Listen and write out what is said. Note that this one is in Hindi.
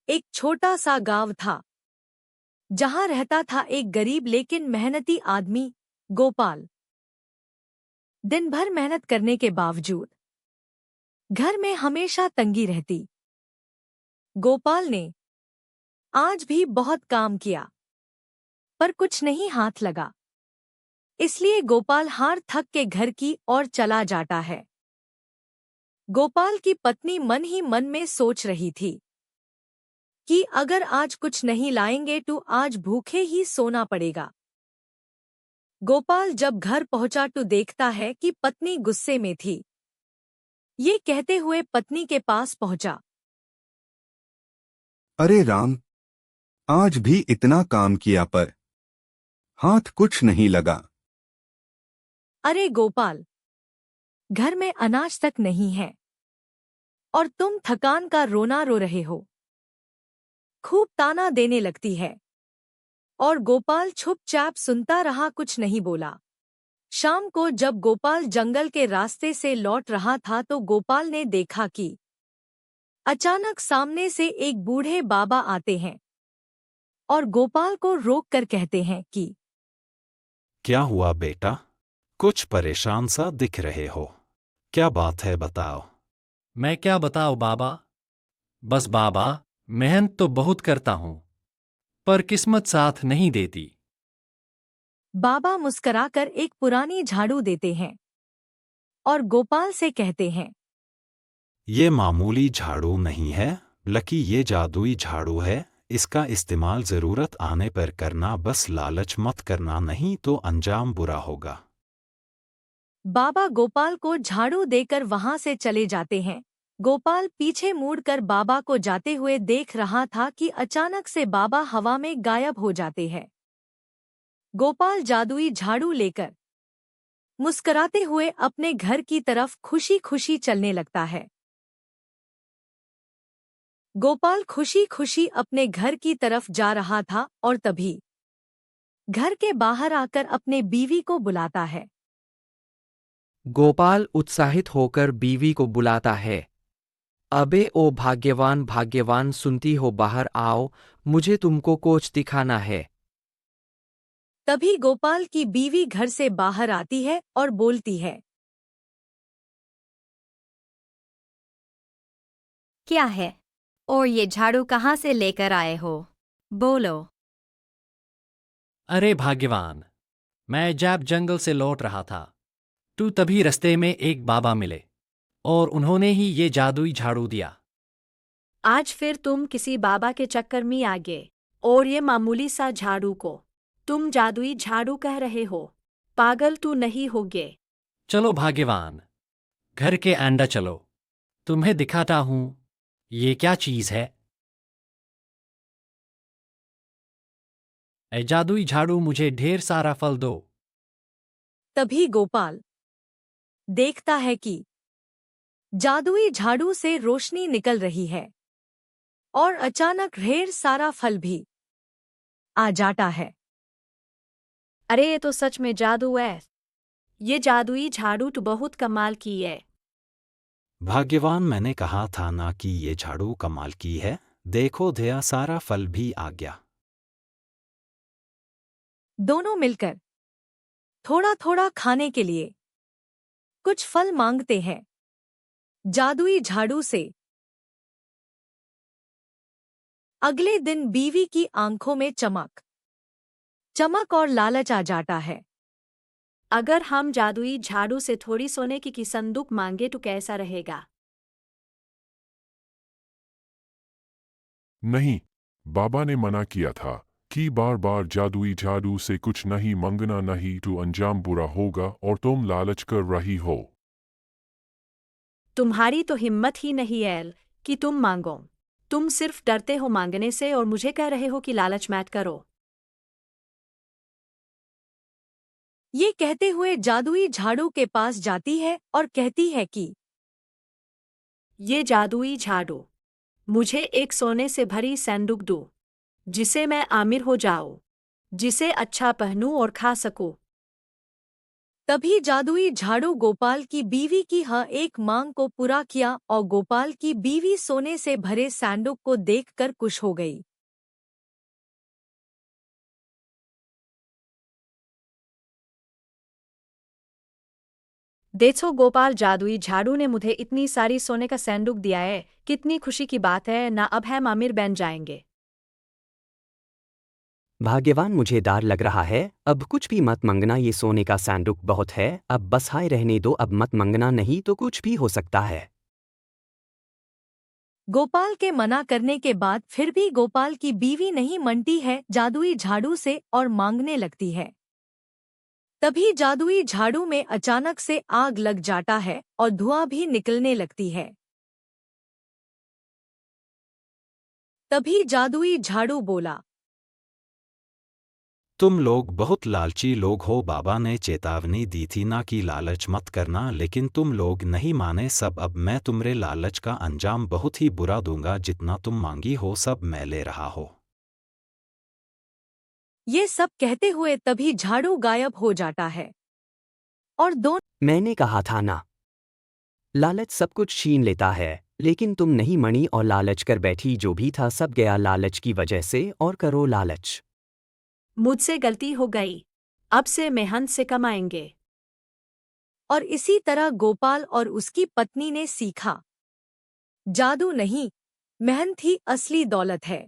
एक छोटा सा गांव था जहां रहता था एक गरीब लेकिन मेहनती आदमी गोपाल। दिन भर मेहनत करने के बावजूद घर में हमेशा तंगी रहती। गोपाल ने आज भी बहुत काम किया पर कुछ नहीं हाथ लगा। इसलिए गोपाल हार थक के घर की ओर चला जाता है। गोपाल की पत्नी मन ही मन में सोच रही थी कि अगर आज कुछ नहीं लाएंगे तो आज भूखे ही सोना पड़ेगा। गोपाल जब घर पहुंचा तो देखता है कि पत्नी गुस्से में थी। ये कहते हुए पत्नी के पास पहुंचा। अरे राम, आज भी इतना काम किया पर हाथ कुछ नहीं लगा। अरे गोपाल, घर में अनाज तक नहीं है और तुम थकान का रोना रो रहे हो। खूब ताना देने लगती है और गोपाल चुपचाप सुनता रहा, कुछ नहीं बोला। शाम को जब गोपाल जंगल के रास्ते से लौट रहा था तो गोपाल ने देखा कि अचानक सामने से एक बूढ़े बाबा आते हैं और गोपाल को रोक कर कहते हैं कि क्या हुआ बेटा? कुछ परेशान सा दिख रहे हो। क्या बात है बताओ। मैं क्या बताऊं बाबा। बस बाबा, मेहनत तो बहुत करता हूं पर किस्मत साथ नहीं देती। बाबा मुस्कराकर एक पुरानी झाड़ू देते हैं और गोपाल से कहते हैं, ये मामूली झाड़ू नहीं है लकी, ये जादुई झाड़ू है। इसका इस्तेमाल जरूरत आने पर करना, बस लालच मत करना, नहीं तो अंजाम बुरा होगा। बाबा गोपाल को झाड़ू देकर वहां से चले जाते हैं। गोपाल पीछे मुड़कर बाबा को जाते हुए देख रहा था कि अचानक से बाबा हवा में गायब हो जाते हैं। गोपाल जादुई झाड़ू लेकर मुस्कराते हुए अपने घर की तरफ खुशी खुशी चलने लगता है। गोपाल खुशी खुशी अपने घर की तरफ जा रहा था और तभी घर के बाहर आकर अपने बीवी को बुलाता है। गोपाल उत्साहित होकर बीवी को बुलाता है। अबे ओ भाग्यवान भाग्यवान, सुनती हो, बाहर आओ, मुझे तुमको कुछ दिखाना है। तभी गोपाल की बीवी घर से बाहर आती है और बोलती है, क्या है? और ये झाड़ू कहाँ से लेकर आए हो? बोलो। अरे भाग्यवान, मैं जब जंगल से लौट रहा था तो तभी रास्ते में एक बाबा मिले और उन्होंने ही ये जादुई झाड़ू दिया। आज फिर तुम किसी बाबा के चक्कर में आ गए और ये मामूली सा झाड़ू को तुम जादुई झाड़ू कह रहे हो। पागल तू नहीं हो गए? चलो भाग्यवान, घर के अंदर चलो, तुम्हें दिखाता हूं ये क्या चीज है। ए जादुई झाड़ू, मुझे ढेर सारा फल दो। तभी गोपाल देखता है कि जादुई झाड़ू से रोशनी निकल रही है और अचानक ढेर सारा फल भी आ जाता है। अरे ये तो सच में जादू है। ये जादुई झाड़ू तो बहुत कमाल की है। भाग्यवान, मैंने कहा था ना कि ये झाड़ू कमाल की है। देखो ढेर सारा फल भी आ गया। दोनों मिलकर थोड़ा थोड़ा खाने के लिए कुछ फल मांगते हैं जादुई झाड़ू से। अगले दिन बीवी की आंखों में चमक और लालच आ जाता है। अगर हम जादुई झाड़ू से थोड़ी सोने की संदूक मांगे तो कैसा रहेगा? नहीं, बाबा ने मना किया था कि बार बार जादुई झाड़ू से कुछ नहीं मांगना, नहीं तो अंजाम बुरा होगा, और तुम लालच कर रही हो। तुम्हारी तो हिम्मत ही नहीं है कि तुम मांगो। तुम सिर्फ डरते हो मांगने से और मुझे कह रहे हो कि लालच मत करो। ये कहते हुए जादुई झाड़ू के पास जाती है और कहती है कि ये जादुई झाड़ू, मुझे एक सोने से भरी संदूक दो जिसे मैं आमिर हो जाऊं, जिसे अच्छा पहनूं और खा सकूं। तभी जादुई झाड़ू गोपाल की बीवी की हर एक मांग को पूरा किया और गोपाल की बीवी सोने से भरे सैंडुक को देखकर खुश हो गई। देखो गोपाल, जादुई झाड़ू ने मुझे इतनी सारी सोने का सैंडुक दिया है, कितनी खुशी की बात है ना। अब हम अमीर बन जाएंगे। भाग्यवान, मुझे डर लग रहा है। अब कुछ भी मत मंगना, ये सोने का सैंडुक बहुत है। अब बस हाय रहने दो, अब मत मंगना, नहीं तो कुछ भी हो सकता है। गोपाल के मना करने के बाद फिर भी गोपाल की बीवी नहीं मनती है जादुई झाड़ू से और मांगने लगती है। तभी जादुई झाड़ू में अचानक से आग लग जाता है और धुआं भी निकलने लगती है। तभी जादुई झाड़ू बोला, तुम लोग बहुत लालची लोग हो। बाबा ने चेतावनी दी थी ना कि लालच मत करना, लेकिन तुम लोग नहीं माने सब। अब मैं तुम्हारे लालच का अंजाम बहुत ही बुरा दूंगा। जितना तुम मांगी हो सब मैं ले रहा हो। ये सब कहते हुए तभी झाड़ू गायब हो जाता है और दोनों मैंने कहा था ना, लालच सब कुछ छीन लेता है। लेकिन तुम नहीं मनी और लालच कर बैठी। जो भी था सब गया लालच की वजह से। और करो लालच। मुझसे गलती हो गई, अब से मेहनत से कमाएंगे। और इसी तरह गोपाल और उसकी पत्नी ने सीखा, जादू नहीं, मेहनत ही असली दौलत है।